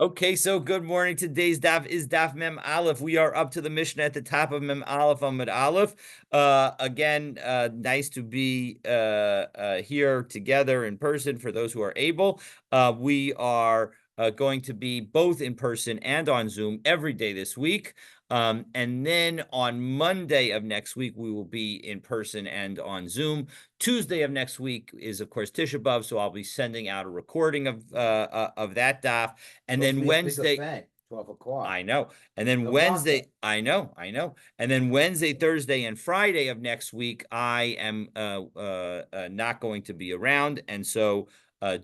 Okay, so good morning. Today's daf is daf Mem Aleph. We are up to the Mishnah at the top of Mem Aleph Amud Aleph. Again, nice to be here together in person for those who are able. We are going to be both in person and on Zoom every day this week. And then on Monday of next week, we will be in person and on Zoom. Tuesday of next week is, of course, Tisha B'Av, so I'll be sending out a recording of that daf. And then Wednesday, 12 o'clock. I know. And then The Wednesday, Batra. I know. And then Wednesday, Thursday, and Friday of next week, I am not going to be around. And so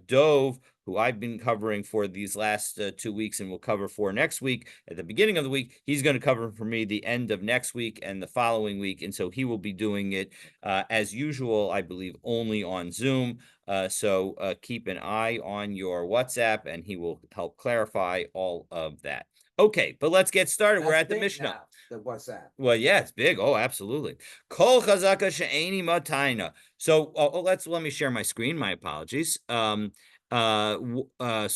Dove, who I've been covering for these last 2 weeks and will cover for next week at the beginning of the week, he's going to cover for me the end of next week and the following week. And so he will be doing it as usual, I believe, only on Zoom. So keep an eye on your WhatsApp, and he will help clarify all of that. Okay, but let's get started. We're at the Mishnah. Now, the WhatsApp. Well, yeah, it's big. Oh, absolutely. Kol chazaka she'eni mataina. So let me share my screen. My apologies. So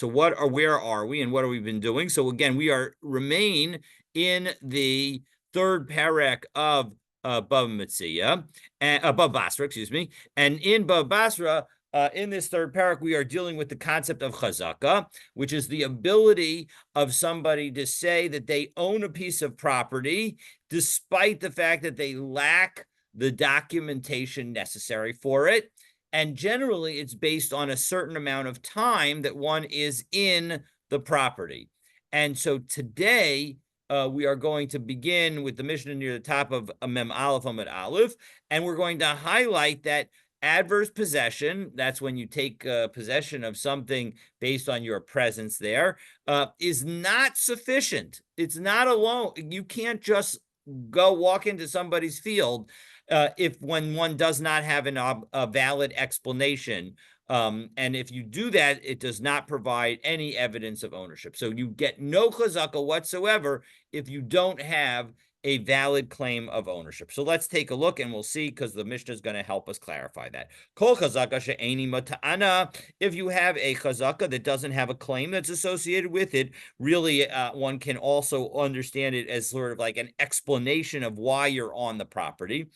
where are we, and what have we been doing? So again, we remain in the third parak of Bava Metzia, and Bava Basra, excuse me, and in Bava Basra. In this third parak, we are dealing with the concept of chazaka, which is the ability of somebody to say that they own a piece of property, despite the fact that they lack the documentation necessary for it. And generally, it's based on a certain amount of time that one is in the property. And so today, we are going to begin with the Mishnah near the top of Mem Aleph Amud Aleph, and we're going to highlight that adverse possession, that's when you take possession of something based on your presence there, is not sufficient. It's not alone. You can't just go walk into somebody's field when one does not have a valid explanation. And if you do that, it does not provide any evidence of ownership. So you get no chazaka whatsoever if you don't have a valid claim of ownership. So let's take a look and we'll see, because the Mishnah is going to help us clarify that. Kol chazaka she'eni mata'ana. If you have a chazaka that doesn't have a claim that's associated with it, really one can also understand it as sort of like an explanation of why you're on the property.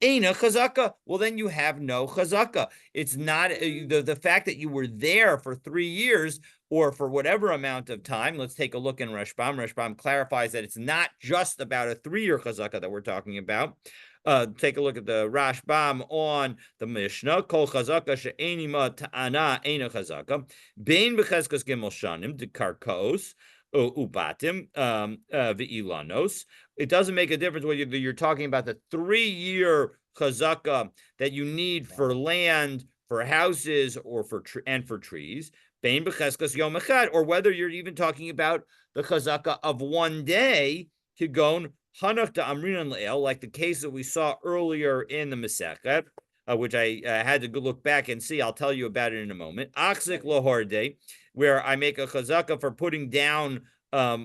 Aina chazaka. Well, then you have no chazaka. It's not the fact that you were there for 3 years or for whatever amount of time. Let's take a look in Rashbam. Rashbam clarifies that it's not just about a 3-year chazaka that we're talking about. Take a look at the Rashbam on the Mishnah. Kol chazaka she'eni ma ta'ana eina chazaka. Bein b'cheskas gimel shanim dekarkos ubatim v'ilanos. It doesn't make a difference whether you're talking about the 3-year chazaka that you need for land, for houses, or for trees. Bein b'cheskas yom echad, or whether you're even talking about the chazaka of one day, kigon hanach da amrinan le'el, like the case that we saw earlier in the Masechet, which I had to look back and see. I'll tell you about it in a moment. Achzik lohorde, where I make a chazaka for putting down my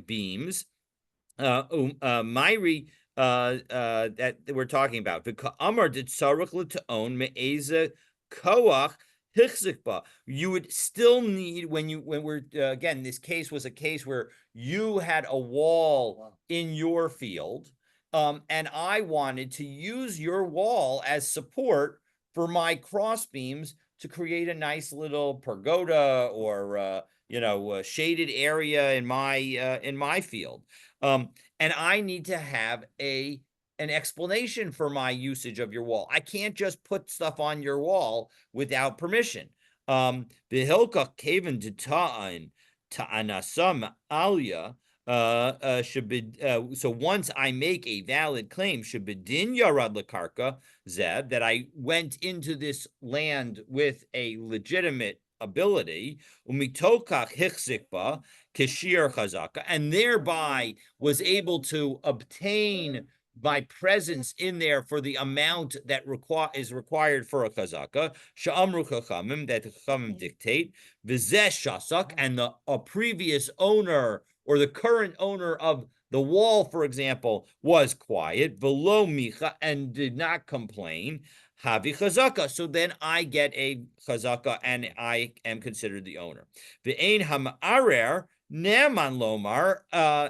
beams. Myri that we're talking about. V'ka'amar did tzarich to own me'eza koach hichzikba. You would still need, when we're again, this case was a case where you had a wall in your field, and I wanted to use your wall as support for my cross beams to create a nice little pergola or shaded area in my field. And I need to have an explanation for my usage of your wall. I can't just put stuff on your wall without permission. The hilka kaven ta'an ta'anasam alia. So once I make a valid claim, shebedin yarad lekarka zeb, that I went into this land with a legitimate ability, umitokach hichzikba kishir chazaka, and thereby was able to obtain my presence in there for the amount that is required for a chazaka. Sha'amru chachamim, that the chachamim dictate. V'zeh shasak, and a previous owner or the current owner of the wall, for example, was quiet, velo micha, and did not complain. Havi chazaka. So then I get a chazaka and I am considered the owner. Ve'ein hamarer ne'eman lomar,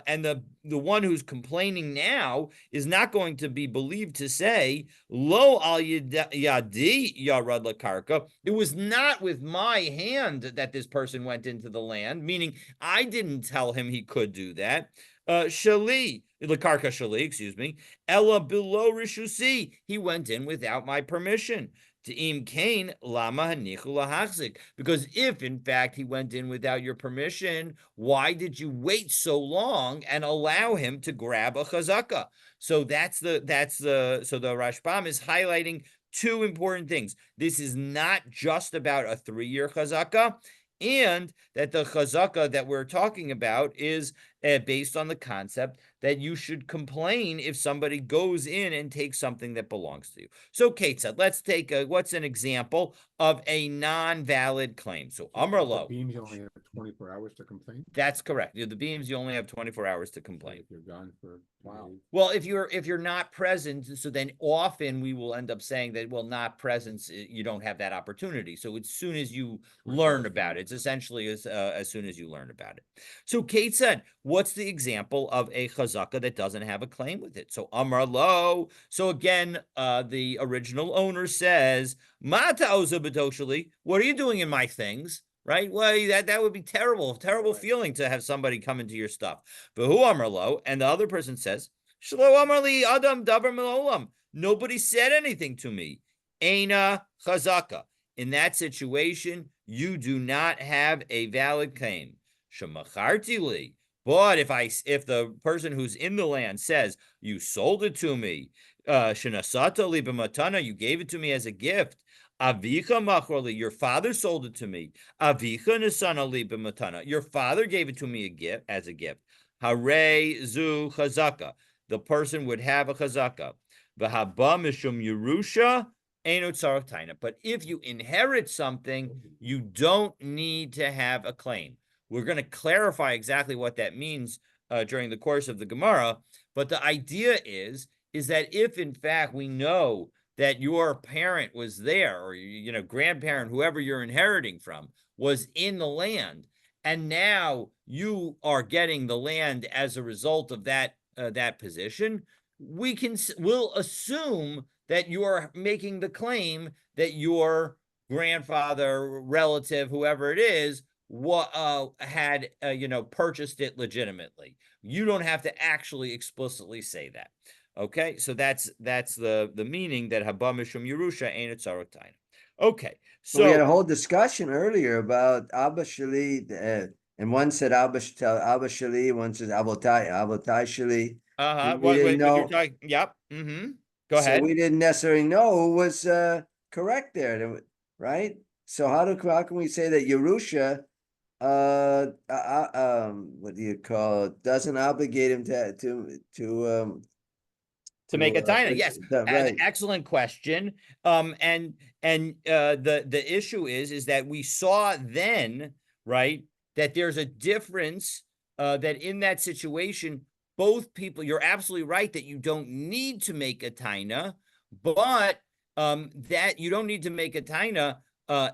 and the one who's complaining now is not going to be believed to say lo al yadi yarad lakarka. It was not with my hand that this person went into the land, meaning I didn't tell him he could do that. Shali, lakarka shali, excuse me. Ella below rishusi, he went in without my permission. Te'im kain lama hanichu lahachzik. Because if in fact he went in without your permission, why did you wait so long and allow him to grab a chazaka? So so the Rashbam is highlighting two important things. This is not just about a 3-year chazaka, and that the chazaka that we're talking about is based on the concept that you should complain if somebody goes in and takes something that belongs to you. So, Kate said, let's take what's an example of a non-valid claim. So, Amar Lo. Beams, you only have 24 hours to complain. That's correct. The beams, you only have 24 hours to complain. If you're gone for wow. Well, if you're not present, so then often we will end up saying that, well, not presence, you don't have that opportunity. So as soon as you learn about it, it's essentially as soon as you learn about it. So Kate said, what's the example of a chazaka that doesn't have a claim with it? So Amar Lo. So again, the original owner says, Mata oza b'toshali, what are you doing in my things? Right? Well, that would be terrible feeling to have somebody come into your stuff. But who Amar Lo, and the other person says, Shlo Amar li Adam davar melolam. Nobody said anything to me. Eina chazaka. In that situation, you do not have a valid claim. Shemacharti li. But if the person who's in the land says, you sold it to me, shenasata li b'matana, you gave it to me as a gift. Avicha machroli, your father sold it to me. Avicha nesana li b'matana, your father gave it to me as a gift. Hare zu chazaka, the person would have a chazaka. V'haba mishum yerusha eno tzarach taina. But if you inherit something, you don't need to have a claim. We're going to clarify exactly what that means during the course of the Gemara. But the idea is that if in fact we know that your parent was there, or grandparent, whoever you're inheriting from, was in the land, and now you are getting the land as a result of that position, we'll assume that you are making the claim that your grandfather, relative, whoever it is, had purchased it legitimately. You don't have to actually explicitly say that. Okay, so that's the meaning that haba mishum Yerusha ain't it tzarach taina. Okay, so we had a whole discussion earlier about Abba Shali, and one said Abba Shali, one said Avotai Shali. What you're talking? Yep. Go ahead. So we didn't necessarily know who was correct there, right? So how can we say that Yerusha, what do you call it, doesn't obligate him to make a taina? Yes, right. An excellent question. And the issue is that we saw then, right, that there's a difference, that in that situation, both people, you're absolutely right that you don't need to make a taina, but that you don't need to make a taina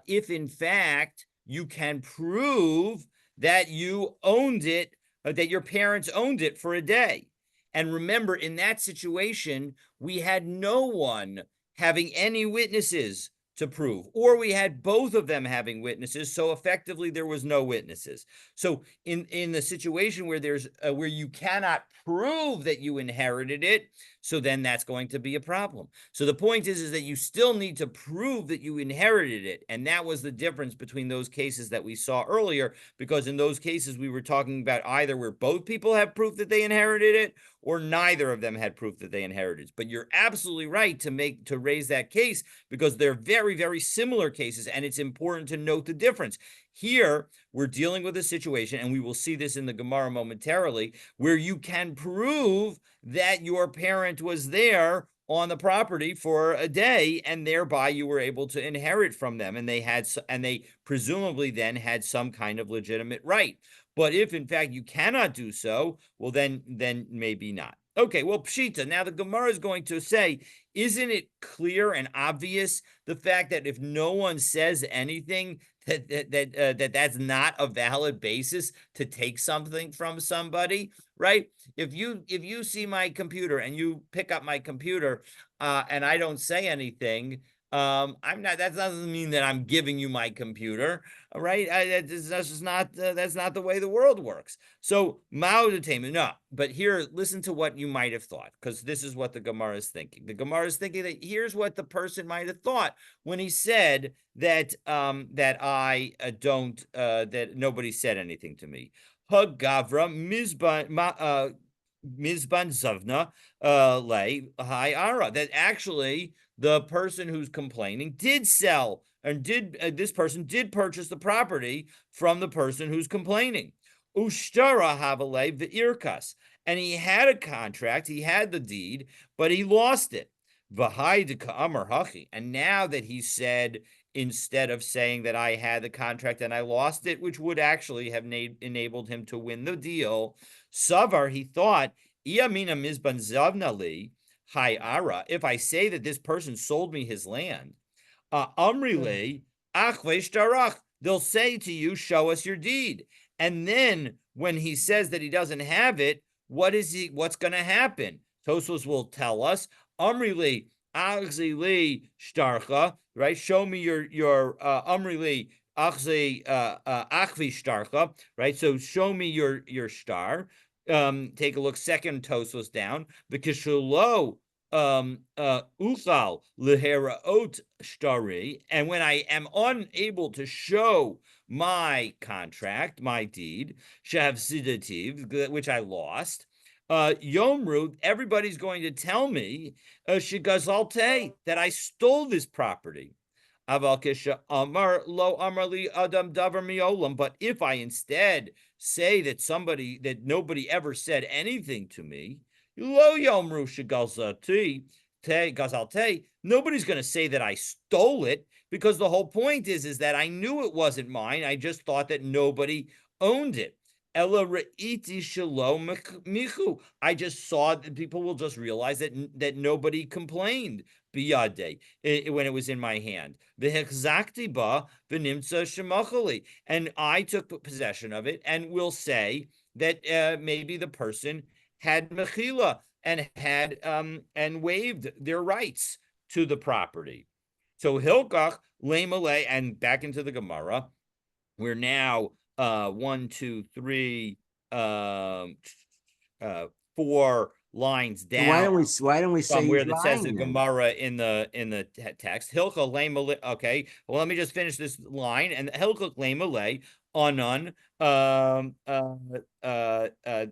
if in fact you can prove that you owned it, that your parents owned it for a day. And remember, in that situation, we had no one having any witnesses to prove, or we had both of them having witnesses, so effectively there was no witnesses. So in the situation where there's where you cannot prove that you inherited it, so then that's going to be a problem. So the point is that you still need to prove that you inherited it, and that was the difference between those cases that we saw earlier, because in those cases we were talking about either where both people have proof that they inherited it, or neither of them had proof that they inherited it. But you're absolutely right to raise that case, because they're very, very similar cases, and it's important to note the difference. Here, we're dealing with a situation, and we will see this in the Gemara momentarily, where you can prove that your parent was there on the property for a day, and thereby you were able to inherit from them, and they presumably then had some kind of legitimate right. But if in fact you cannot do so, well then maybe not. Okay, well, Pshita. Now the Gemara is going to say, isn't it clear and obvious the fact that if no one says anything, that's not a valid basis to take something from somebody, right? If you see my computer and you pick up my computer, and I don't say anything, I'm not. That doesn't mean that I'm giving you my computer, all right? That's just not. That's not the way the world works. So Mao entertainment, no. But here, listen to what you might have thought, because this is what the Gemara is thinking. The Gemara is thinking that here's what the person might have thought when he said that that I don't that nobody said anything to me. Hagavra Mizban Zavna lay Hi Ara. That actually the person who's complaining did sell and did this person did purchase the property from the person who's complaining. Ushtara Havale Ve'irkas. And he had a contract, he had the deed, but he lost it. And now that he said, instead of saying that I had the contract and I lost it, which would actually have enabled him to win the deal, Savar, he thought, Iamina Mizban Zavnali, Hi Ara, if I say that this person sold me his land, Amrile, Achvesh Darach, they'll say to you, show us your deed. And then when he says that he doesn't have it, what's going to happen? Tosfos will tell us, Amrile, Achzili Shtarcha, right? Show me your Amrile, Achvi Shtarcha, right? So show me your star. Take a look, second Tosfos down, the Kishulo uchal leheraot shtari, and when I am unable to show my contract, my deed, shav sidativ, which I lost, yomru, everybody's going to tell me shigazalte, that I stole this property. But if I instead say that nobody ever said anything to me, nobody's going to say that I stole it, because the whole point is that I knew it wasn't mine. I just thought that nobody owned it. I just saw that people will just realize that nobody complained biyade when it was in my hand. And I took possession of it, and will say that maybe the person had mechila and had and waived their rights to the property. So hilkach lemalei, and back into the Gemara. We're now 1, 2, 3, 4 lines down. Why don't we say from where he's it says the lying then? Gemara in the text. Hilcha lema. Okay, well, let me just finish this line. And hilcha lema le anan.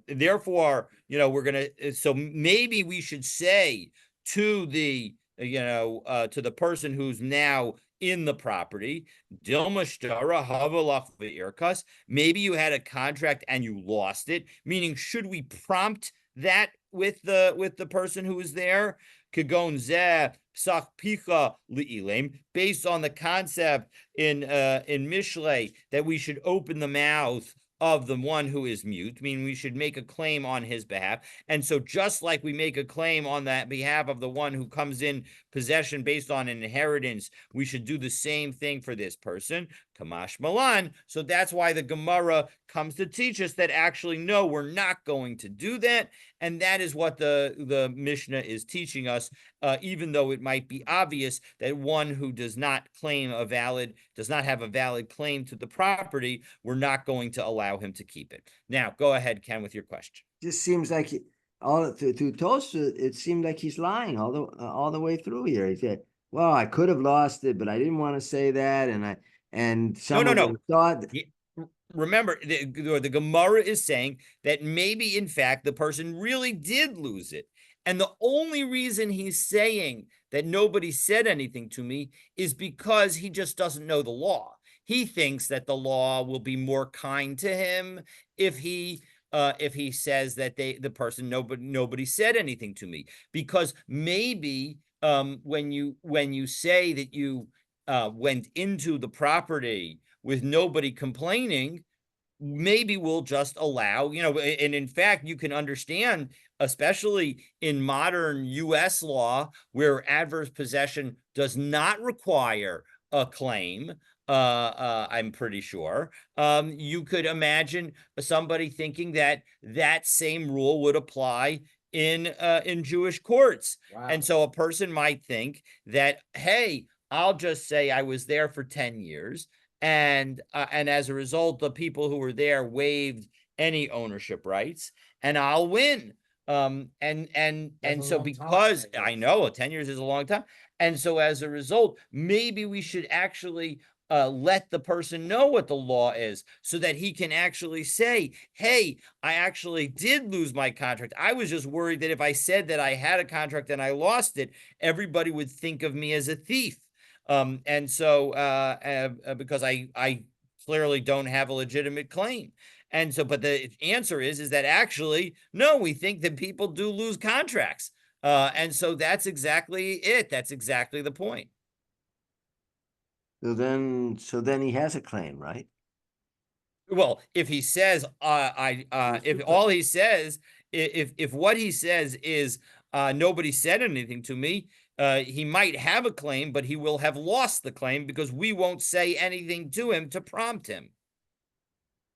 Therefore, we're gonna. So maybe we should say to the to the person who's now in the property, Dilmashtara havalach ve'irkas. Maybe you had a contract and you lost it. Meaning, should we prompt that with the person who is there? Kagon zeh psach picha li'ilem, based on the concept in Mishlei that we should open the mouth of the one who is mute, meaning we should make a claim on his behalf. And so just like we make a claim on that behalf of the one who comes in possession based on an inheritance, we should do the same thing for this person. Kamash Malan. So that's why the Gemara comes to teach us that actually, no, we're not going to do that. And that is what the Mishnah is teaching us, even though it might be obvious that one who does not have a valid claim to the property, we're not going to allow him to keep it. Now, go ahead, Ken, with your question. Just seems like through Tosa, it seemed like he's lying all the way through here. He said, "Well, I could have lost it, but I didn't want to say that," and some of them thought. Remember, the Gemara is saying that maybe, in fact, the person really did lose it. And the only reason he's saying that nobody said anything to me is because he just doesn't know the law. He thinks that the law will be more kind to him if he says that nobody said anything to me, because maybe when you say that you went into the property with nobody complaining, maybe we'll just allow, and in fact, you can understand, especially in modern US law, where adverse possession does not require a claim. I'm pretty sure. You could imagine somebody thinking that that same rule would apply in Jewish courts. Wow. And so a person might think that, hey, I'll just say I was there for 10 years, and as a result, the people who were there waived any ownership rights, and I'll win. And so, because I know 10 years is a long time, and so as a result, maybe we should actually let the person know what the law is, so that he can actually say, hey, I actually did lose my contract. I was just worried that if I said that I had a contract and I lost it, everybody would think of me as a thief. And so because I clearly don't have a legitimate claim. And so, but the answer is that actually, no, we think that people do lose contracts. And so that's exactly it. That's exactly the point. So then he has a claim, right? Well, if he says, if all he says, if what he says is, nobody said anything to me, he might have a claim, but he will have lost the claim because we won't say anything to him to prompt him.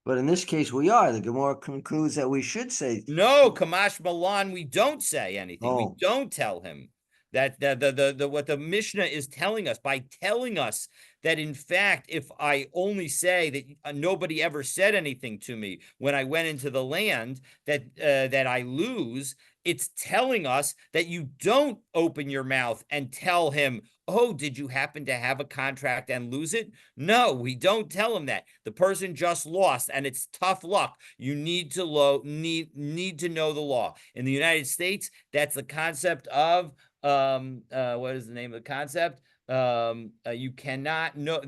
But in this case, we are. The Gemara concludes that we should say. No, Kamash Malan, we don't say anything. We Oh. don't tell him that the what the Mishnah is telling us, by telling us that in fact, if I only say that nobody ever said anything to me when I went into the land, that I lose. It's telling us that you don't open your mouth and tell him, oh, did you happen to have a contract and lose it? No, we don't tell him that. The person just lost, and it's tough luck. You need to need to know the law. In the United States, that's the concept of what is the name of the concept? You cannot know.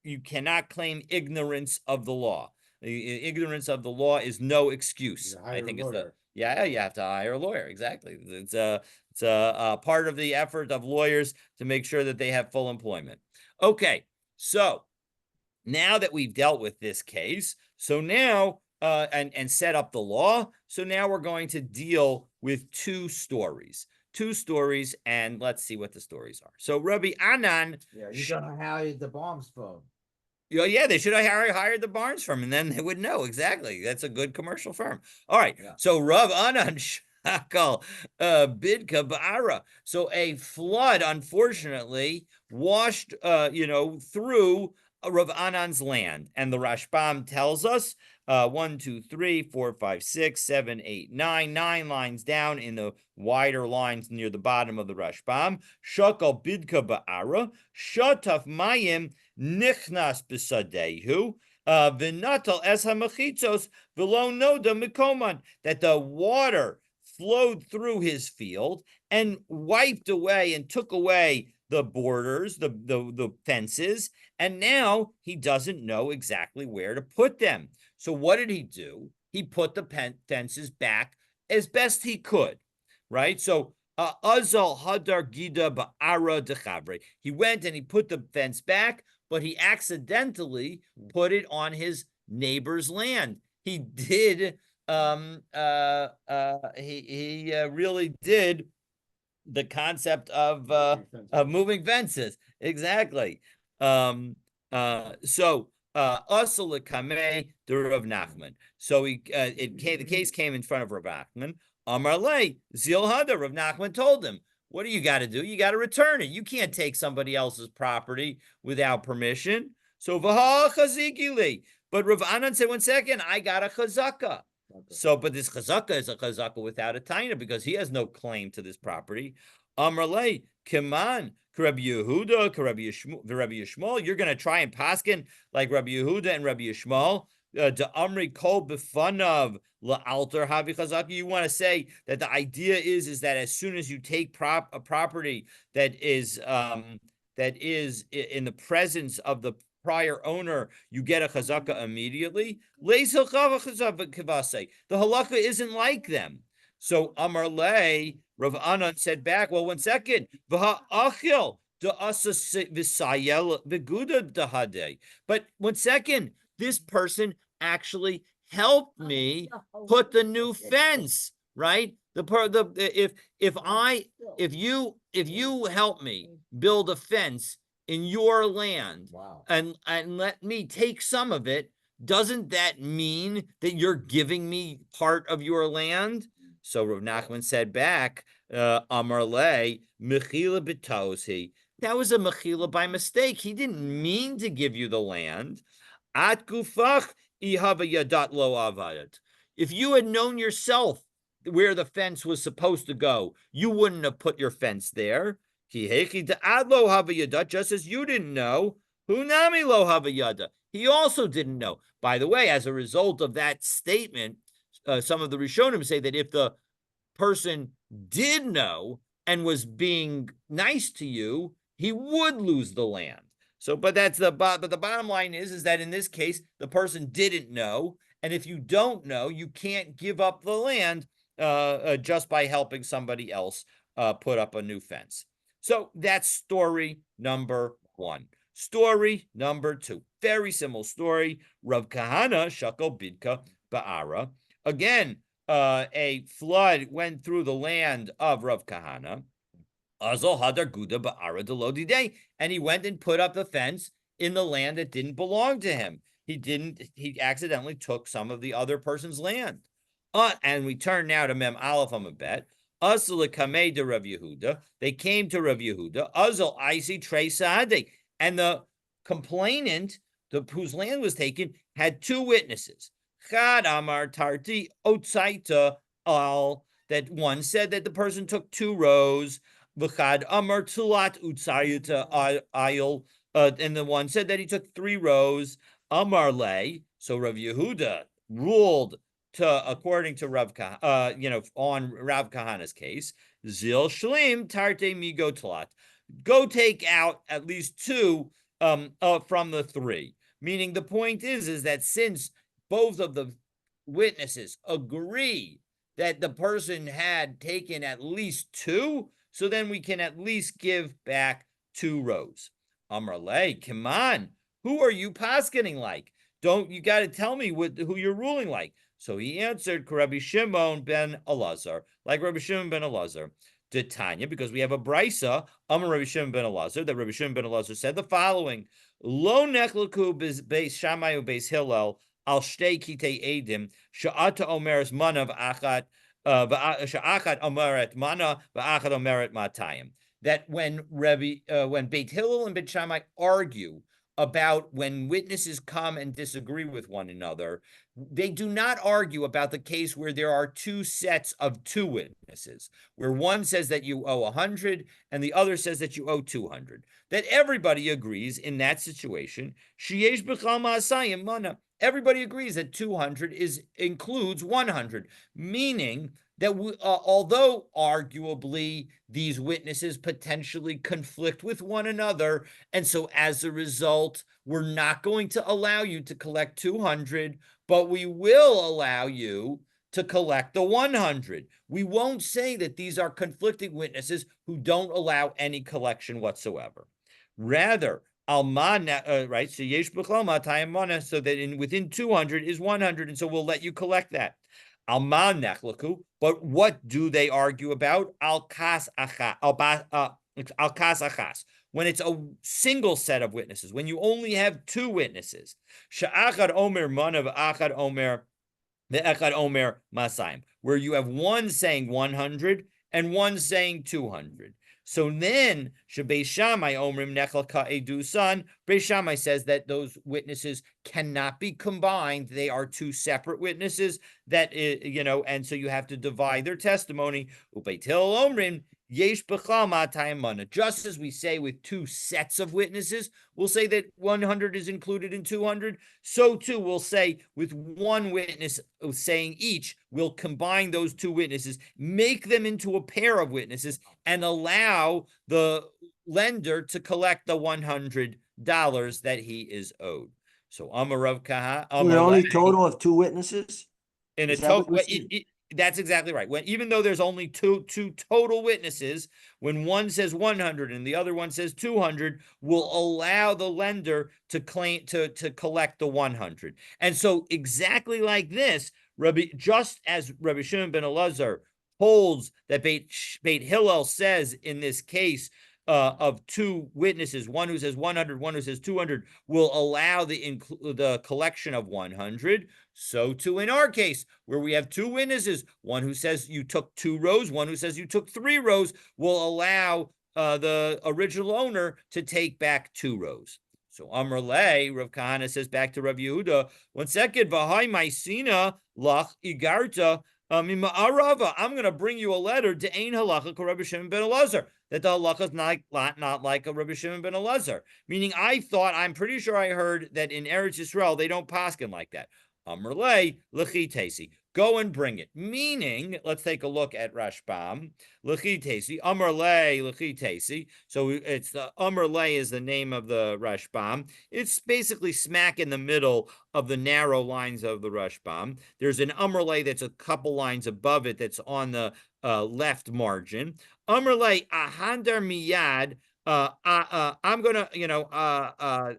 You cannot claim ignorance of the law. Ignorance of the law is no excuse. I think it's the. Yeah, you have to hire a lawyer. Exactly. It's a part of the effort of lawyers to make sure that they have full employment. Okay, so now that we've dealt with this case, so now and set up the law, so now we're going to deal with two stories, and let's see what the stories are. So Rabbi Anan, Yeah, you don't know how the bombs phone. yeah, they should have hired the Barnes firm, and then they would know exactly. That's a good commercial firm. All right. Yeah. So Rav Anan Shakal Bidka Ba'ara. So a flood, unfortunately, washed through Rav Anan's land. And the Rashbam tells us 1, 2, 3, 4, 5, 6, 7, 8, 9 lines down in the wider lines near the bottom of the Rashbam. Shakal Bidka Ba'ara, Shataf Mayim Nichnas b'sadehu, v'natal es hamachitzos v'lo noda mikoman, that the water flowed through his field and wiped away and took away the borders, the fences, and now he doesn't know exactly where to put them. So what did he do? He put the fences back as best he could, right? So Azal Hadar Gida Ba'ara Dechavre. He went and he put the fence back, but he accidentally put it on his neighbor's land. He did. He really did the concept of moving fences. Exactly. So Asal Kameh the Rav Nachman. So the case came in front of Rav Nachman. Amar Le Zilhada. Rav Nachman told him, what do you got to do? You got to return it. You can't take somebody else's property without permission. So Vaha Chazikili. But Rav Anan said, 1 second, I got a chazaka. Okay. So, but this chazaka is a chazaka without a taina, because he has no claim to this property. Amrle Kiman Rabbi Yehuda, Rabbi Yishmael. You're going to try and paskin like Rabbi Yehuda and Rabbi Yishmael. De Amri Kol Bifanav La Alter Havi Chazaka. You want to say that the idea is that as soon as you take a property that is in the presence of the prior owner, you get a chazaka immediately. The halakha isn't like them. So Amar Le, Rav Anan said back, well, 1 second. But 1 second, this person actually helped me put the new fence, right? If you help me build a fence in your land Wow. and let me take some of it, doesn't that mean that you're giving me part of your land? So Rav Nachman said back, Amar le, mechila b'taosi. That was a mechila by mistake. He didn't mean to give you the land. At gufach ihava yadat lo avadat. If you had known yourself where the fence was supposed to go, you wouldn't have put your fence there. Ki hechi da'ad lo hava yadat, just as you didn't know. Hunami lo hava yada. He also didn't know. By the way, as a result of that statement, some of the Rishonim say that if the person did know and was being nice to you, he would lose the land. So, but the bottom line is that in this case, the person didn't know, and if you don't know, you can't give up the land just by helping somebody else put up a new fence. So that's story number one. Story number two, very similar story. Rav Kahana Shakal Bidka Ba'ara. Again, a flood went through the land of Rav Kahana. Azal Hadar Guda Ba'ara Delodide, and he went and put up the fence in the land that didn't belong to him. He accidentally took some of the other person's land. And we turn now to Mem Aleph Amabet. Azal Kamei de Rav Yehuda. They came to Rav Yehuda. Azal Isi Trey Saade. And the complainant, whose land was taken, had two witnesses. Chad Amar Tarti Otsaita Al, that one said that the person took 2 rows. V'chad Amar Tulat Utsayita Ayil, and the one said that he took 3 rows. Amar Le, so Rav Yehuda ruled according to Rav on Rav Kahana's case. Zil Shlim Tarte Migo Tlat. Go take out at least 2 from the 3. Meaning the point is that since both of the witnesses agree that the person had taken at least 2, so then we can at least give back 2 rows. Amrle, come on, who are you paskening like? You got to tell me who you're ruling like. So he answered, Rabbi Shimon ben Elazar, like Rabbi Shimon ben Elazar. Tanya, because we have a brisa, Amar Rabbi Shimon ben Elazar, that Rabbi Shimon ben Elazar said the following: Lo nechlaku beis Shammai ubeis Hillel al shtei kitei edim sha'ata omeres mana v'achat sha'achat omeret mana v'achat omeret matayim. That when Beit Hillel and Beit Shammai argue about when witnesses come and disagree with one another, they do not argue about the case where there are 2 sets of 2 witnesses, where one says that you owe 100 and the other says that you owe 200. That everybody agrees in that situation. Everybody agrees that 200 includes 100, meaning that although arguably these witnesses potentially conflict with one another, and so as a result, we're not going to allow you to collect 200, but we will allow you to collect the 100. We won't say that these are conflicting witnesses who don't allow any collection whatsoever. Rather, right? So yesh b'chol matayim mana, so that within 200 is 100, and so we'll let you collect that. Alma nechlaku, but what do they argue about? Al kas achas. When it's a single set of witnesses, when you only have 2 witnesses. Sha'achad omer mana v'achad omer ve'echad omer masayim, where you have one saying 100 and one saying 200. So then, Beis Shammai omrim nechal ka'edusan. Beis Shammai says that those witnesses cannot be combined. They are 2 separate witnesses that, and so you have to divide their testimony. Ubeit Hillel omrim yesh b'chal matayim mana. Just as we say with 2 sets of witnesses, we'll say that 100 is included in 200. So too, we'll say with 1 witness saying each, we'll combine those 2 witnesses, make them into a pair of witnesses, and allow the lender to collect the $100 that he is owed. So Amar Rav Kahana, Only total of 2 witnesses? in a Is that what total, you're saying? That's exactly right. When even though there's only two total witnesses, when one says 100 and the other one says 200, will allow the lender to claim to collect the 100. And so exactly like this, just as Rabbi Shimon ben Elazar holds that Beit Hillel says in this case of two witnesses, one who says 100, one who says 200, will allow the collection of 100. So too in our case, where we have two witnesses, one who says you took 2 rows, one who says you took 3 rows, will allow the original owner to take back 2 rows. So Amr Le, Rav Kahana says back to Rav Yehuda, one second, V'hai Maisina lach igarta I'm going to bring you a letter to Ein Halacha Rabbi Shimon ben Elazar, that the halacha is not like a Rabbi Shimon ben Elazar. Meaning, I'm pretty sure I heard that in Eretz Yisrael they don't paskin like that. Amr Le lechi tesi. Go and bring it. Meaning, let's take a look at Rashbam. Lechi tesi. Amr Le lechi tesi. So it's the Amr Le is the name of the Rashbam. It's basically smack in the middle of the narrow lines of the Rashbam. There's an Amr Le that's a couple lines above it that's on the left margin. Amr Le ahandar miyad. I'm gonna,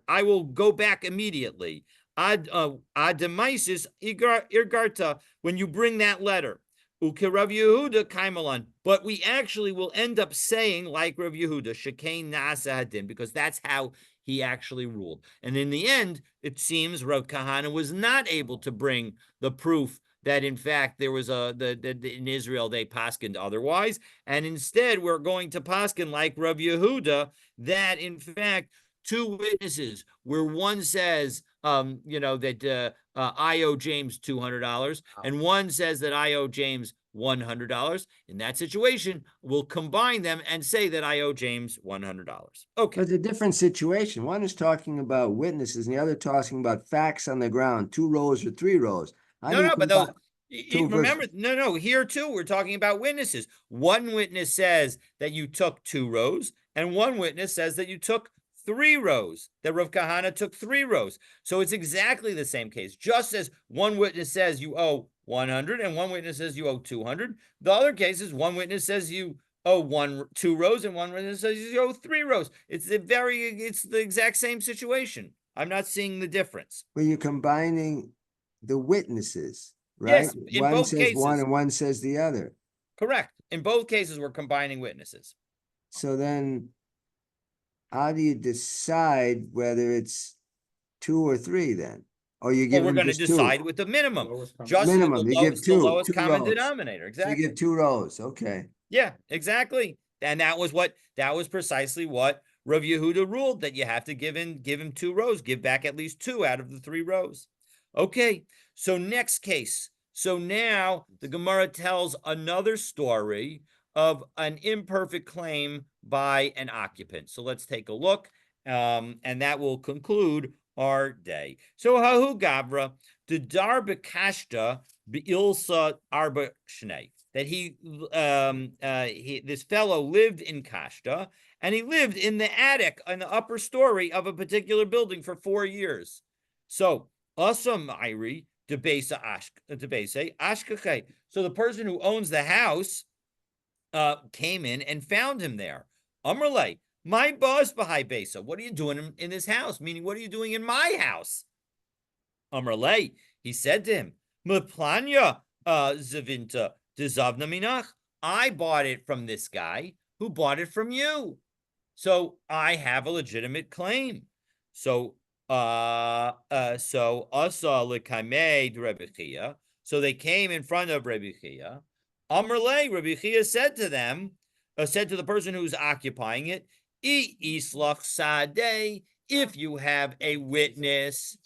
I will go back immediately. Ademaisis irgarta, when you bring that letter. Uke Rav Yehuda kaimalan. But we actually will end up saying, like Rav Yehuda, shekain nasa hadin, because that's how he actually ruled. And in the end, it seems Rav Kahana was not able to bring the proof that in fact there was in Israel they paskined otherwise, and instead we're going to paskin like Rav Yehuda that in fact two witnesses where one says that I owe James $200 and one says that I owe James $100. In that situation, we'll combine them and say that I owe James $100. Okay. But it's a different situation. One is talking about witnesses and the other talking about facts on the ground, 2 rows or 3 rows. But those, remember, here too, we're talking about witnesses. One witness says that you took 2 rows, and one witness says that you took 3 rows, that Rav Kahana took 3 rows. So it's exactly the same case. Just as one witness says you owe 100 and one witness says you owe 200, the other case is one witness says you owe 2 rows and one witness says you owe 3 rows. It's the exact same situation. I'm not seeing the difference. Well, you're combining the witnesses, right? Yes, in one both says cases. one and one says the other. Correct. In both cases, we're combining witnesses. So then how do you decide whether it's 2 or 3 then? Or you give we're going to just decide 2? with the minimum. Just minimum, you give 2, the lowest 2 common rows. denominator. So Exactly. you give 2 rows. Okay. Yeah, exactly. And that was precisely what Rav Yehuda ruled, that you have to give him 2 rows, give back at least 2 out of the 3 rows. Okay, so next case. So now the Gemara tells another story of an imperfect claim by an occupant. So let's take a look, and that will conclude our day. So Hahu Gavra, the Dar Bekashta Beilsa Arba Shnei, that this fellow lived in Kashta, and he lived in the attic, in the upper story of a particular building for 4 years. So Asam Iri debesa ashkache. So the person who owns the house came in and found him there. Amrle, my boss bahai besa. What are you doing in this house? Meaning, what are you doing in my house? Amrle, he said to him, Meplanya zavinta dezavna minach. I bought it from this guy who bought it from you. So I have a legitimate claim. So asa lekamed Rebbe Chia. So they came in front of Rebbe Chia. Amrle, Rebbe Chia said to the person who's occupying it, islach sadeh, if you have a witness,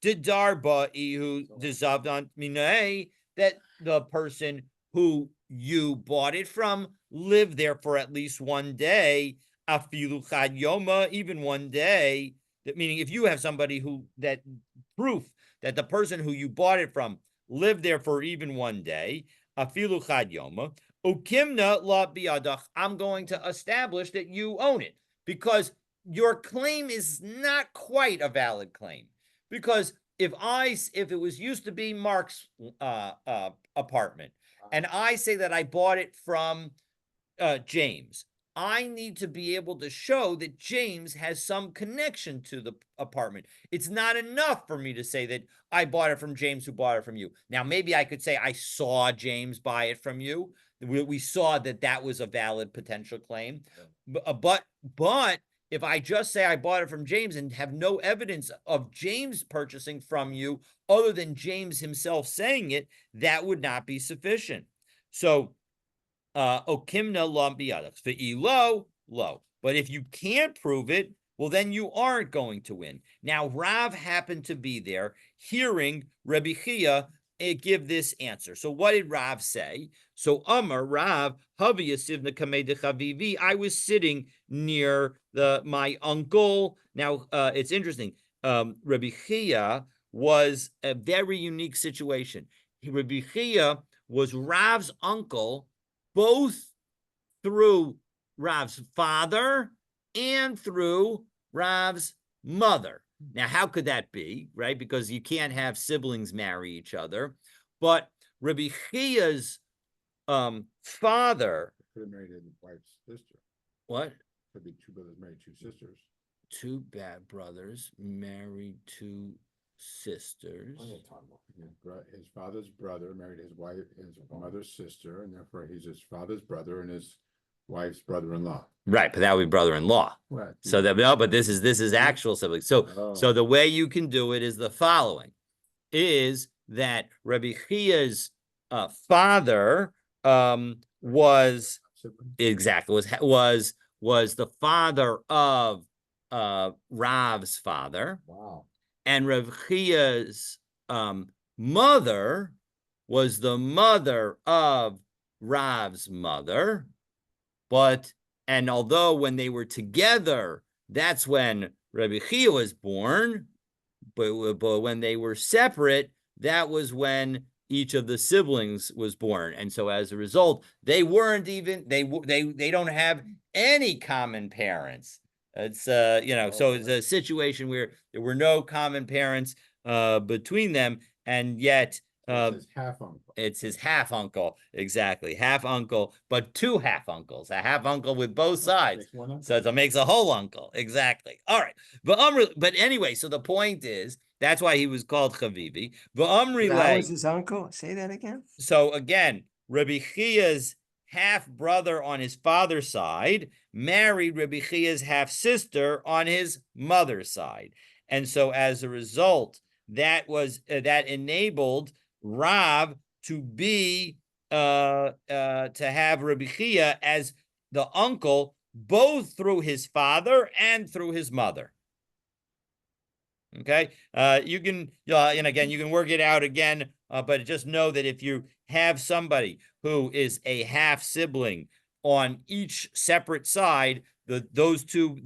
didarba ihu dezavdan minay, that the person who you bought it from lived there for at least 1 day, afilu chad yoma, even 1 day. That meaning, if you have somebody that proof that the person who you bought it from lived there for even 1 day, afilu chad yoma, ukimna la biadach, I'm going to establish that you own it, because your claim is not quite a valid claim, because if it was used to be Mark's apartment, and I say that I bought it from James, I need to be able to show that James has some connection to the apartment. It's not enough for me to say that I bought it from James, who bought it from you. Now, maybe I could say I saw James buy it from you. We saw that that was a valid potential claim. But if I just say I bought it from James and have no evidence of James purchasing from you other than James himself saying it, that would not be sufficient. So, okimna lam biyadach. Lo. But if you can't prove it, well, then you aren't going to win. Now, Rav happened to be there hearing Rabbi Chia give this answer. So what did Rav say? So Amar Rav Havi Yasivna Kamei de Chavivi. I was sitting near my uncle. Now, it's interesting. Rabbi Chia was a very unique situation. Rabbi Chia was Rav's uncle, both through Rav's father and through Rav's mother. Now, how could that be, right? Because you can't have siblings marry each other. But Rabbi Chia's father... Could have married his wife's sister. What? Could be two brothers married two sisters. Two bad brothers married two sisters. His father's brother married his mother's sister, and therefore he's his father's brother and his wife's brother-in-law. Right, but that would be brother-in-law. Right. So that no, but this is actual siblings. So the way you can do it is the following: is that Rabbi Chia's father was exactly was the father of Rav's father. Wow. And Rav Chia's mother was the mother of Rav's mother. And although when they were together, that's when Rabbi Chia was born, but when they were separate, that was when each of the siblings was born. And so as a result, they weren't even, they don't have any common parents. It's so it's a situation where there were no common parents between them, and yet it's his half uncle. It's his half uncle, exactly, half uncle, but two half uncles, a half uncle with both sides, so it makes a whole uncle, exactly. All right, but anyway, so the point is that's why he was called Chavivi. That was his uncle. Say that again. So again, Rabbi Chia's half brother on his father's side married Rabbi Chia's half sister on his mother's side, and so as a result, that enabled Rav to be to have Rabbi Chia as the uncle both through his father and through his mother. Okay, you can and again you can work it out again, but just know that if you have somebody who is a half sibling on each separate side, those two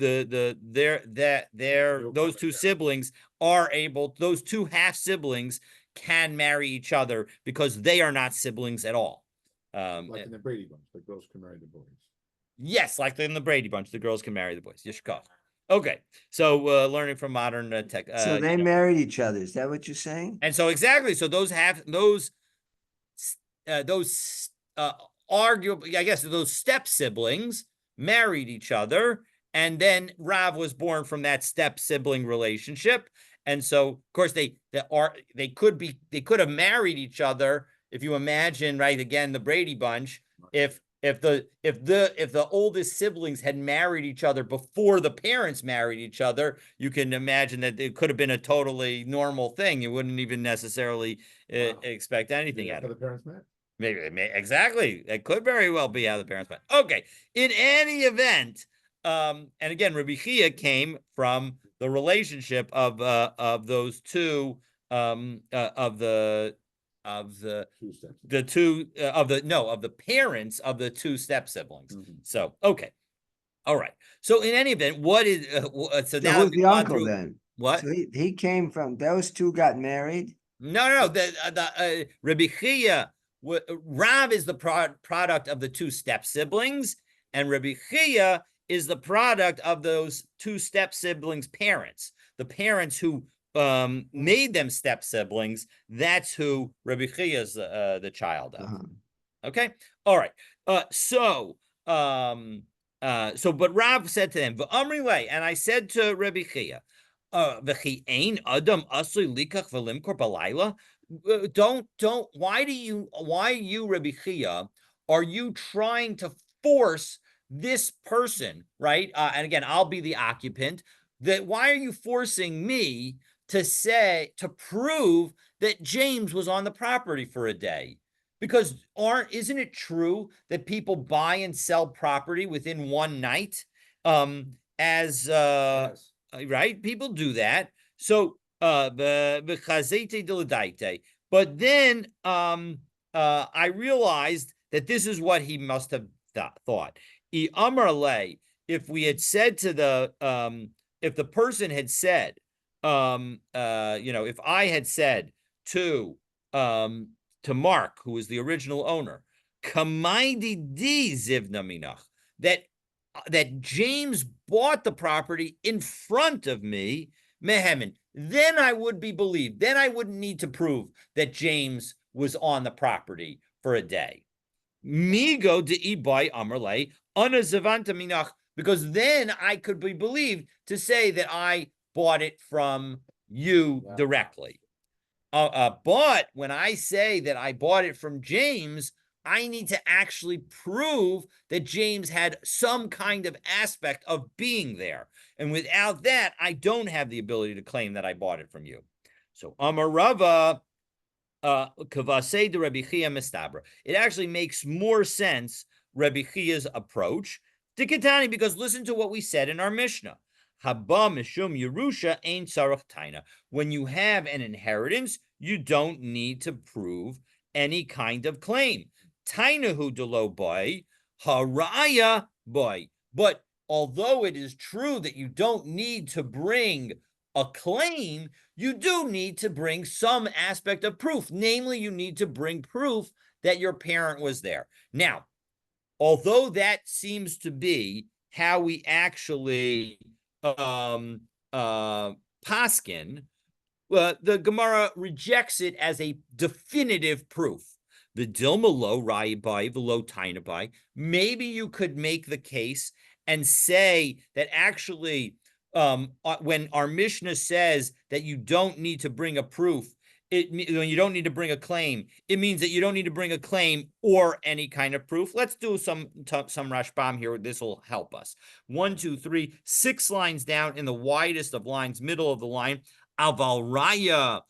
siblings are able, those two half siblings can marry each other because they are not siblings at all. Like in the Brady Bunch, the girls can marry the boys. Yes, like in the Brady Bunch, the girls can marry the boys. Yeshkov. Okay, so learning from modern tech. So they married each other. Is that what you're saying? And so exactly, so those arguably, I guess, those step siblings married each other, and then Rav was born from that step sibling relationship. And so, of course, they could have married each other. If you imagine, right, again, the Brady Bunch, if the oldest siblings had married each other before the parents married each other, you can imagine that it could have been a totally normal thing. You wouldn't even necessarily expect anything out of it. The parents met. Maybe exactly. It could very well be how the parents met. Okay. In any event, and again, Rabbi Chia came from the relationship of those two of the parents of the two step siblings. Mm-hmm. So okay, all right. So in any event, what is so now who's the uncle then? What? So he came from, those two got married? No. The Rabbi Chia, Rav is the product of the two step siblings, and Rabbi Chia is the product of those two step siblings' parents, the parents who made them step siblings, that's who Rabbi Chia is the child of. Okay, all right. But Rav said to them, "V'amri le," and I said to Rabbi Chia, "V'chi ein adam asli likach v'limkor balayla." Don't. Why you, Rabbi Chia, are you trying to force this person, right? And again, I'll be the occupant. That why are you forcing me to prove that James was on the property for a day? Because isn't it true that people buy and sell property within one night? As Yes. Right, people do that. So the but then I realized that this is what he must have thought. If we had said to if the person had said, if I had said to Mark, who was the original owner, that James bought the property in front of me, mehemen, then I would be believed. Then I wouldn't need to prove that James was on the property for a day. Migo de ibai amrle anazavanta minach, because then I could be believed to say that I bought it from you directly. But when I say that I bought it from James, I need to actually prove that James had some kind of aspect of being there. And without that, I don't have the ability to claim that I bought it from you. So Amarava Kavase de Rabbi Chia Mistabra. It actually makes more sense, Rabbi Chia's approach, to Ketani, because listen to what we said in our Mishnah. Haba mishum Yerusha ain sarach taina. When you have an inheritance, you don't need to prove any kind of claim. Tainahu delo boy, haraya boy. But although it is true that you don't need to bring a claim, you do need to bring some aspect of proof. Namely, you need to bring proof that your parent was there. Now, although that seems to be how we actually paskin, the Gemara rejects it as a definitive proof. The Dilma lo Rayabai, the lo Tainabai. Maybe you could make the case and say that actually, when our Mishnah says that you don't need to bring a proof, when you don't need to bring a claim, it means that you don't need to bring a claim or any kind of proof. Let's do some Rashbam here. This will help us. 1, 2, 3, 6 lines down in the widest of lines, middle of the line. Aval Raya.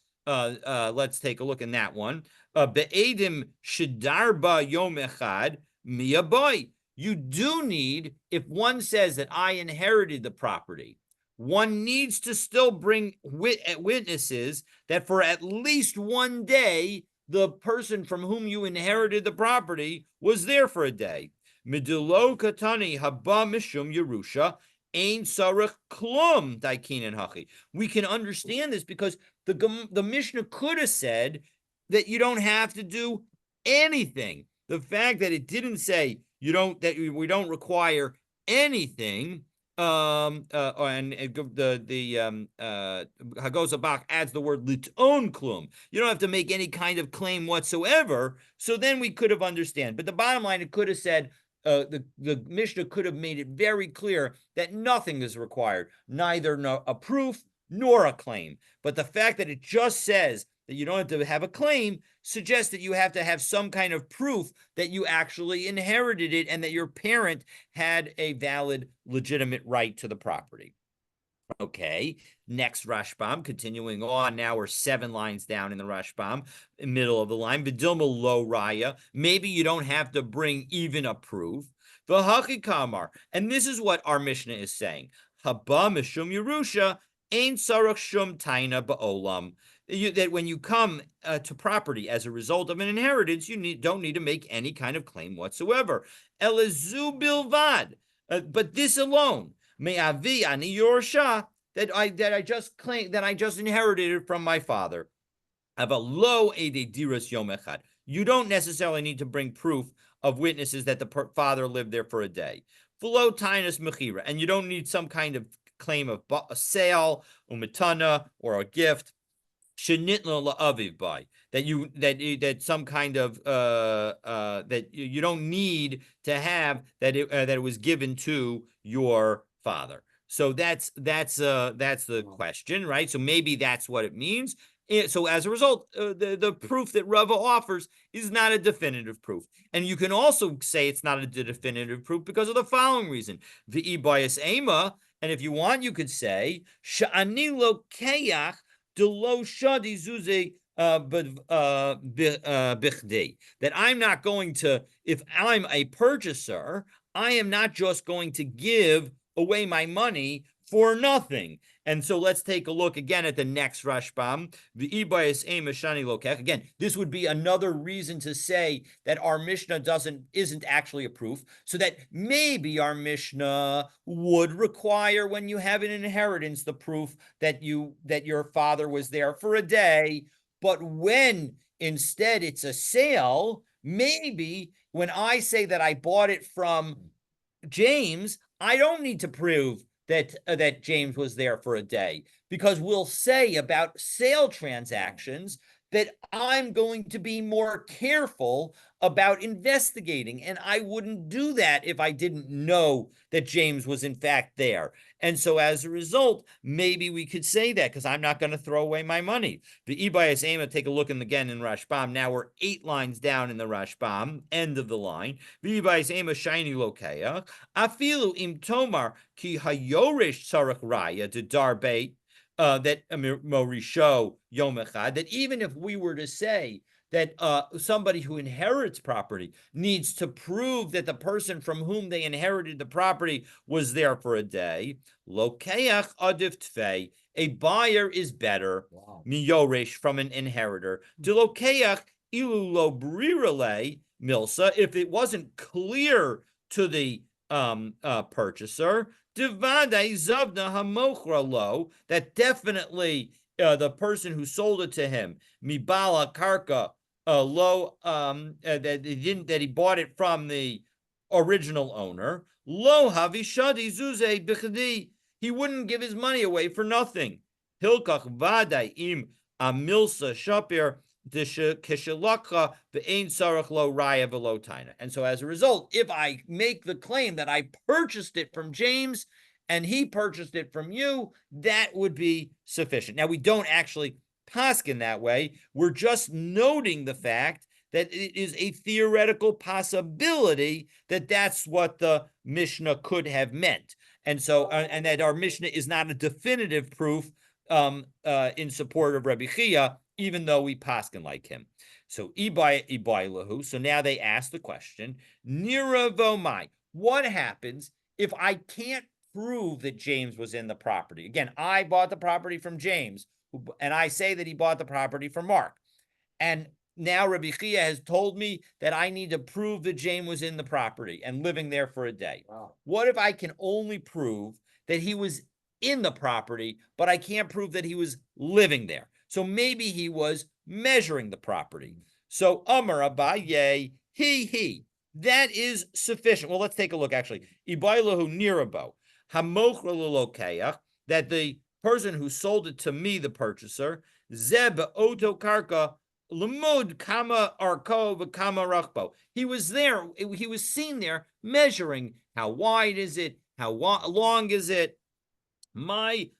Let's take a look in that one. Be'edim shidarba yom echad miyaboy. You do need, if one says that I inherited the property, one needs to still bring witnesses that for at least one day, the person from whom you inherited the property was there for a day. Midulo katani haba mishum Yerusha ain sarach klum daikin hachi. We can understand this because the Mishnah could have said that you don't have to do anything. The fact that it didn't say we don't require anything. And the Hagozabach adds the word liton klum. You don't have to make any kind of claim whatsoever. So then we could have understand. But the bottom line, it could have said, the Mishnah could have made it very clear that nothing is required, neither a proof nor a claim. But the fact that it just says that you don't have to have a claim suggests that you have to have some kind of proof that you actually inherited it and that your parent had a valid, legitimate right to the property. Okay, next Rashbam, continuing on. Now we're 7 lines down in the Rashbam, middle of the line. Vidilma lo raya. Maybe you don't have to bring even a proof. V'hachi kamar. And this is what our Mishnah is saying. Haba mishum Yerusha ain sarach shum taina ba'olam. That when you come to property as a result of an inheritance, you don't need to make any kind of claim whatsoever. Elazu bilvad. But this alone, me'avi ani yorsha, that I just inherited it from my father. Have a low ede diras yom echad. You don't necessarily need to bring proof of witnesses that the father lived there for a day. V'lo tainus mechira, and you don't need some kind of claim of a sale, umatana, or a gift, shenitla la'aviv by, that some kind of that you don't need to have that it was given to your father. So that's the question, right? So maybe that's what it means. So as a result, the proof that Rava offers is not a definitive proof. And you can also say it's not a definitive proof because of the following reason. V'i bias ema, and if you want, you could say, sha'ani lo keach delo shadi zuze that I'm not going to, if I'm a purchaser, I am not just going to give away my money for nothing. And so let's take a look again at the next Rashbam. Again, this would be another reason to say that our Mishnah isn't actually a proof, so that maybe our Mishnah would require, when you have an inheritance, the proof that your father was there for a day. But when instead it's a sale, maybe when I say that I bought it from James, I don't need to prove that James was there for a day, because we'll say about sale transactions that I'm going to be more careful about investigating, and I wouldn't do that if I didn't know that James was in fact there. And so as a result, maybe we could say that, because I'm not going to throw away my money. The Ibayas Ema, take a look again in Rashbam. Now we're 8 lines down in the Rashbam, end of the line. The Ibayas Ema shiny lokeya. Afilu im tomar ki hayorish tzarech raya de darbeit, that Morisho Yom Echad, that even if we were to say that somebody who inherits property needs to prove that the person from whom they inherited the property was there for a day, lokeach adif tfei, a buyer is better, miyoresh, from an inheritor, to lokeach ilu lo brirale milsa, if it wasn't clear to the purchaser, that definitely the person who sold it to him, mibala karka that he bought it from the original owner, lo havishadi zuze bichdi, he wouldn't give his money away for nothing. Hilkach vaday im amilsa shapir. And so as a result, if I make the claim that I purchased it from James and he purchased it from you, that would be sufficient. Now, we don't actually paskin that way. We're just noting the fact that it is a theoretical possibility that that's what the Mishnah could have meant. And so, and that our Mishnah is not a definitive proof in support of Rabbi Chia, even though we paskin like him. So ibai lahu. So now they ask the question, Nira vomai, what happens if I can't prove that James was in the property? Again, I bought the property from James, and I say that he bought the property from Mark. And now Rabbi Chia has told me that I need to prove that James was in the property and living there for a day. Wow. What if I can only prove that he was in the property, but I can't prove that he was living there? So maybe he was measuring the property. So Amar Abaye, he. That is sufficient. Well, let's take a look actually. Ibailahu nirabo, hamochra l'lokeach, that the person who sold it to me, the purchaser, zeb oto karka lemod kama arko v'kama rachbo. He was there. He was seen there measuring how wide is it, how long is it. What's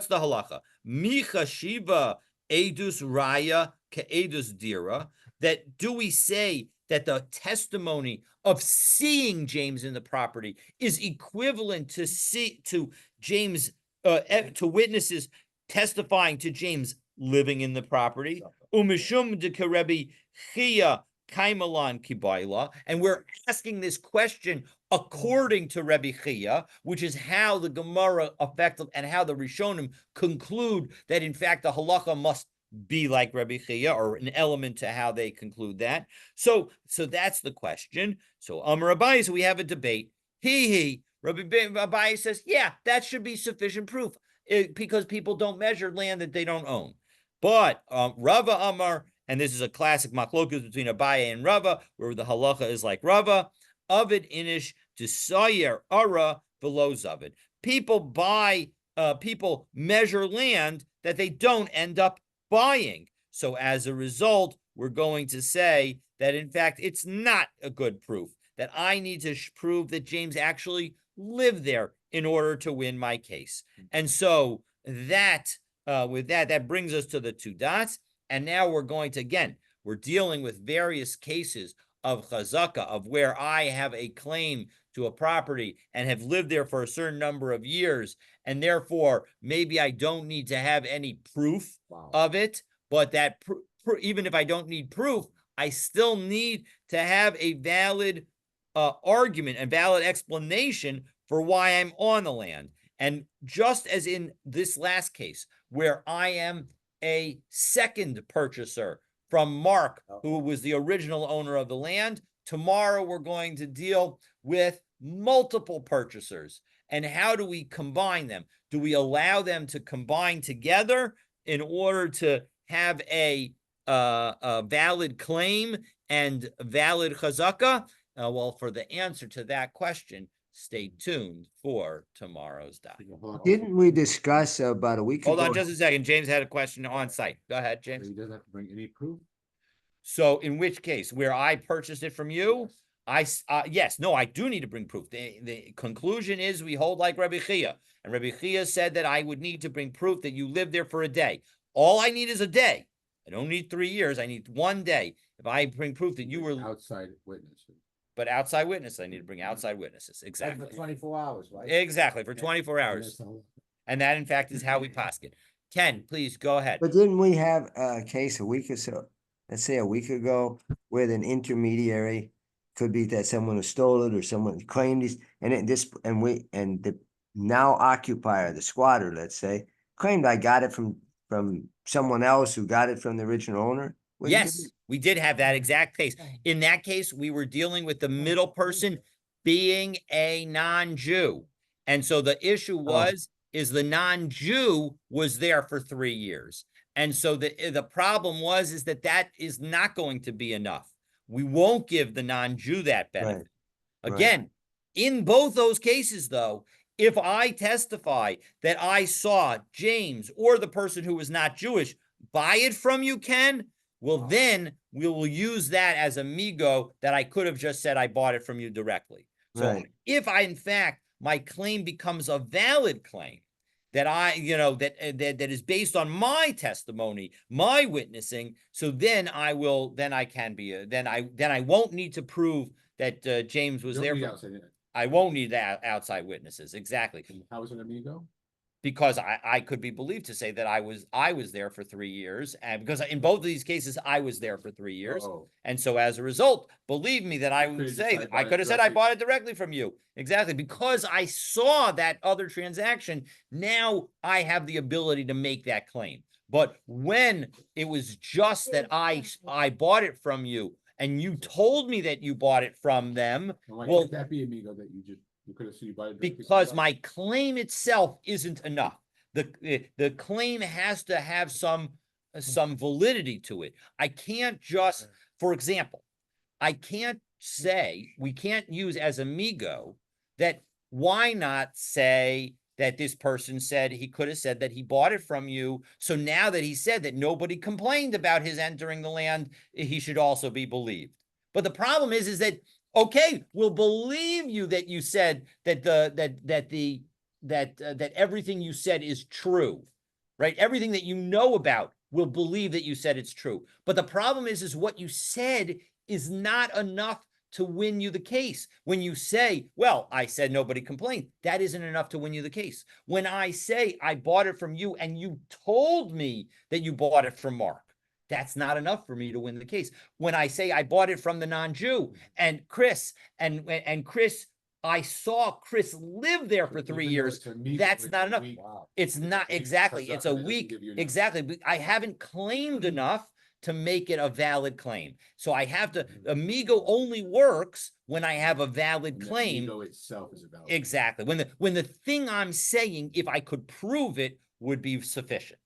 the halacha? Micha shiva edus raya ke edus dira. That do we say that the testimony of seeing James in the property is equivalent to James to witnesses testifying to James living in the property? Umishum de kerebi chia kaimalan kibaila, and we're asking this question according to Rebbe Chia, which is how the Gemara effective and how the Rishonim conclude that in fact the halacha must be like Rebbe Chia, or an element to how they conclude that. So that's the question. So Amar Abaye, so we have a debate. Rabbi Abaye says, yeah, that should be sufficient proof, because people don't measure land that they don't own. But Rava Amar, and this is a classic machlokus between Abaye and Rava, where the halacha is like Rava, Avid inish desayer ara below zavid. people measure land that they don't end up buying. So as a result, we're going to say that in fact, it's not a good proof, that I need to prove that James actually lived there in order to win my case. And so that, with that, that brings us to the two dots. And now we're going to, again, we're dealing with various cases of chazaka, of where I have a claim to a property and have lived there for a certain number of years. And therefore, maybe I don't need to have any proof of it, but that even if I don't need proof, I still need to have a valid argument, a valid explanation for why I'm on the land. And just as in this last case, where I am a second purchaser from Mark, who was the original owner of the land, tomorrow we're going to deal with multiple purchasers. And how do we combine them? Do we allow them to combine together in order to have a valid claim and valid chazaka? Well, for the answer to that question, stay tuned for tomorrow's dot. Didn't we discuss about a week ago? Hold on just a second. James had a question on site. Go ahead, James. He doesn't have to bring any proof. So in which case, where I purchased it from you, yes, no, I do need to bring proof. The conclusion is we hold like Rabbi Chia. And Rabbi Chia said that I would need to bring proof that you lived there for a day. All I need is a day. I don't need 3 years. I need 1 day. If I bring proof that you were Outside witnesses. But outside witnesses, I need to bring outside witnesses. Like Exactly. for 24 hours, right? Exactly, for 24 hours. And that, in fact, is how we posket. Ken, please go ahead. But didn't we have a case a week or so, let's say a week ago, where an intermediary could be that someone who stole it or someone claimed these, and the now occupier, the squatter, let's say, claimed I got it from someone else who got it from the original owner? Yes, we did have that exact case. In that case, we were dealing with the middle person being a non-Jew. And so the issue is the non-Jew was there for 3 years. And so the problem is that is not going to be enough. We won't give the non-Jew that benefit. Right. Again, in both those cases, though, if I testify that I saw James or the person who was not Jewish buy it from you, Ken, well, then we will use that as amigo that I could have just said I bought it from you directly. So Right. if in fact, my claim becomes a valid claim, that that is based on my testimony, my witnessing, so then I won't need to prove that James was there. I won't need that outside witnesses. Exactly. And how is an amigo? Because I could be believed to say that I was there for 3 years, and because in both of these cases I was there for 3 years, and so as a result, believe me that I would say that I could have said I bought it directly from you. Exactly, because I saw that other transaction. Now I have the ability to make that claim. But when it was just that I bought it from you, and you told me that you bought it from them, Why well, can't that be amigo that you could have seen you buy it directly because from my claim itself isn't enough. The claim has to have some validity to it. I can't just, for example, I can't say, we can't use as amigo that, why not say that this person said, he could have said that he bought it from you. So now that he said that nobody complained about his entering the land, he should also be believed. But the problem is that, okay, we'll believe you that you said that that everything you said is true, right? Everything that you know about, we'll believe that you said it's true. But the problem is what you said is not enough to win you the case. When you say, well, I said nobody complained, that isn't enough to win you the case. When I say I bought it from you and you told me that you bought it from Mark, that's not enough for me to win the case. When I say I bought it from the non-Jew and Chris, and Chris, I saw Chris live there for 3 years, that's not enough. It's not exactly. It's a week. Exactly. But I haven't claimed enough to make it a valid claim. So I have to, amigo only works when I have a valid claim. Amigo itself is a valid. Exactly. When the thing I'm saying, if I could prove it, would be sufficient.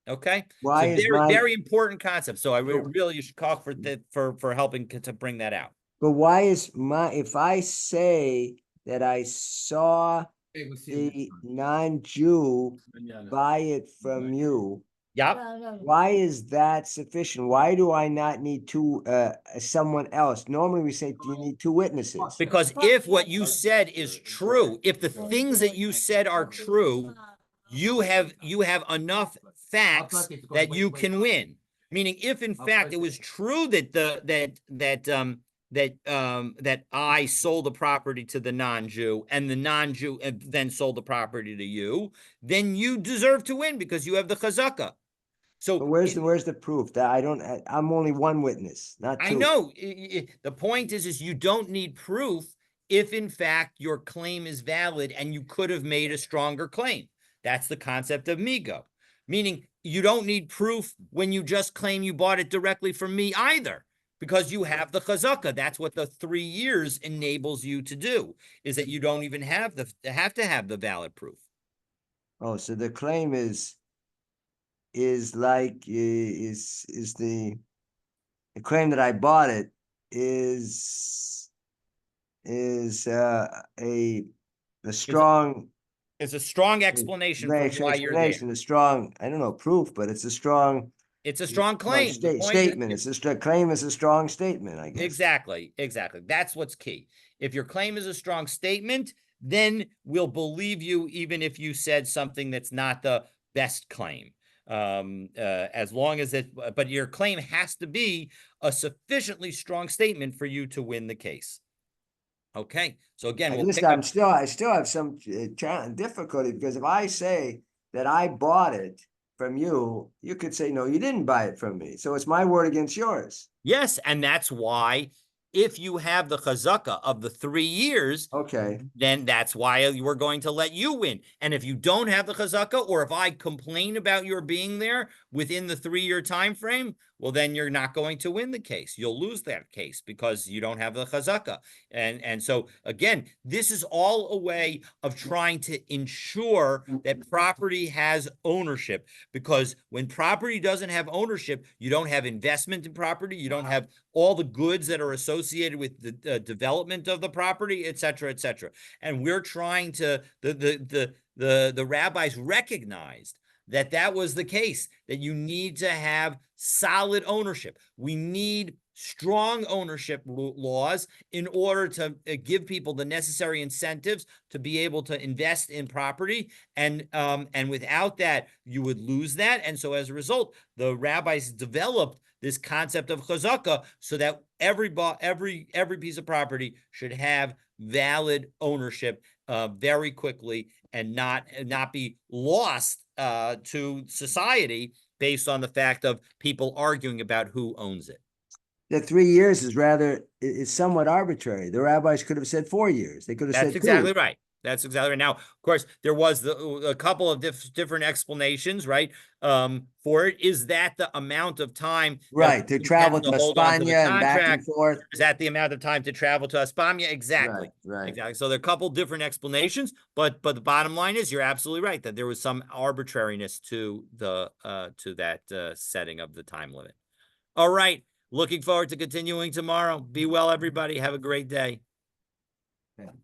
Okay. Why so is very important concept. So I really you should call for helping to bring that out. But why is if I say that I saw the non-Jew buy it from you, Yep. why is that sufficient? Why do I not need two, someone else? Normally we say you need two witnesses. Because if what you said is true, if the things that you said are true, you have enough facts that you can win. Meaning, if in fact it was true that that I sold the property to the non-Jew and the non-Jew then sold the property to you, then you deserve to win because you have the chazakah. So But where's the proof that I'm only one witness, not I two? know the point is you don't need proof if in fact your claim is valid and you could have made a stronger claim. That's the concept of migo, meaning you don't need proof when you just claim you bought it directly from me either, because you have the chazakah. That's what the 3 years enables you to do, is that you don't even have to have the valid proof. Oh, so the claim is like, is the claim that I bought it is a strong It's a strong explanation for why you're there. explanation, a strong, I don't know, proof, but it's a strong It's a strong claim. statement. It's a claim is a strong statement, I guess. Exactly. That's what's key. If your claim is a strong statement, then we'll believe you even if you said something that's not the best claim. As long as it, but your claim has to be a sufficiently strong statement for you to win the case. Okay, so again, we'll pick up. I still have some difficulty, because if I say that I bought it from you, you could say, no, you didn't buy it from me. So it's my word against yours. Yes, and that's why if you have the chazakah of the 3 years, Okay. then that's why we're going to let you win. And if you don't have the chazakah, or if I complain about your being there within the 3-year time frame, well, then you're not going to win the case. You'll lose that case because you don't have the chazakah. And so again, this is all a way of trying to ensure that property has ownership, because when property doesn't have ownership, you don't have investment in property, you don't have all the goods that are associated with the development of the property, et cetera, et cetera. And we're trying to, the rabbis recognized that was the case, that you need to have solid ownership. We need strong ownership laws in order to give people the necessary incentives to be able to invest in property. And without that, you would lose that. And so as a result, the rabbis developed this concept of chazakah so that every piece of property should have valid ownership very quickly, and not be lost to society based on the fact of people arguing about who owns it. The 3 years is somewhat arbitrary. The rabbis could have said 4 years. They could have said 2. That's exactly right. That's exactly right. Now, of course, there was a couple of different explanations, right? For it, is that the amount of time, right, to travel to España and back and forth? Is that the amount of time to travel to España? Exactly. Right. Exactly. So there are a couple different explanations, but the bottom line is you're absolutely right that there was some arbitrariness to that setting of the time limit. All right. Looking forward to continuing tomorrow. Be well, everybody. Have a great day. Amen.